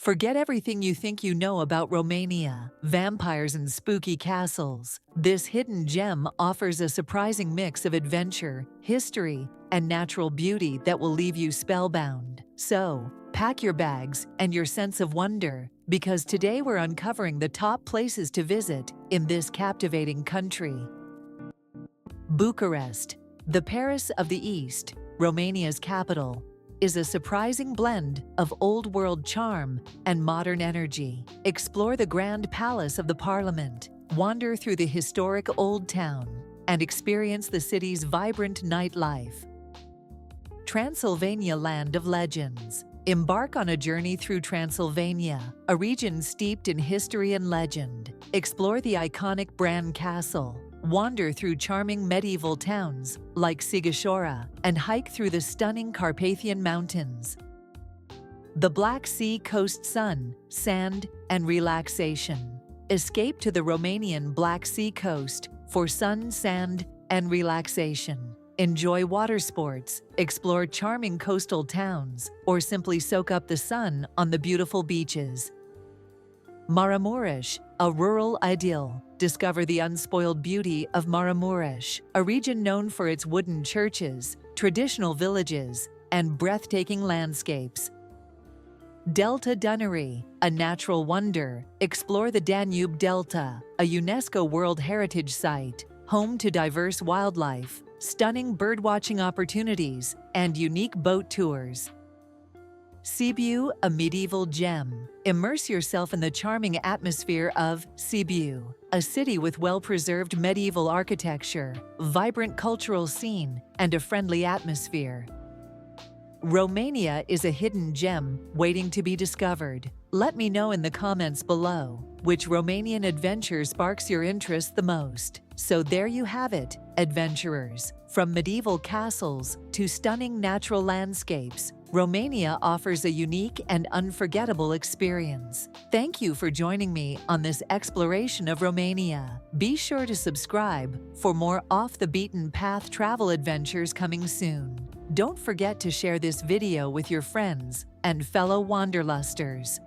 Forget everything you think you know about Romania, vampires and spooky castles. This hidden gem offers a surprising mix of adventure, history, and natural beauty that will leave you spellbound. So, pack your bags and your sense of wonder, because today we're uncovering the top places to visit in this captivating country. Bucharest, the Paris of the East, Romania's capital, is a surprising blend of old-world charm and modern energy. Explore the Grand Palace of the Parliament, wander through the historic Old Town, and experience the city's vibrant nightlife. Transylvania, land of legends. Embark on a journey through Transylvania, a region steeped in history and legend. Explore the iconic Bran Castle, wander through charming medieval towns like Sighișoara, and hike through the stunning Carpathian Mountains. The Black Sea coast, sun, sand, and relaxation. Escape to the Romanian Black Sea coast for sun, sand, and relaxation. Enjoy water sports, explore charming coastal towns, or simply soak up the sun on the beautiful beaches. Maramureș, a rural idyll. Discover the unspoiled beauty of Maramureș, a region known for its wooden churches, traditional villages, and breathtaking landscapes. Delta Dunăre, a natural wonder. Explore the Danube Delta, a UNESCO World Heritage Site, home to diverse wildlife, stunning birdwatching opportunities, and unique boat tours. Sibiu, a medieval gem. Immerse yourself in the charming atmosphere of Sibiu, a city with well-preserved medieval architecture, vibrant cultural scene, and a friendly atmosphere. Romania is a hidden gem waiting to be discovered. Let me know in the comments below which Romanian adventure sparks your interest the most. So there you have it, adventurers. From medieval castles to stunning natural landscapes, Romania offers a unique and unforgettable experience. Thank you for joining me on this exploration of Romania. Be sure to subscribe for more off-the-beaten-path travel adventures coming soon. Don't forget to share this video with your friends and fellow wanderlusters.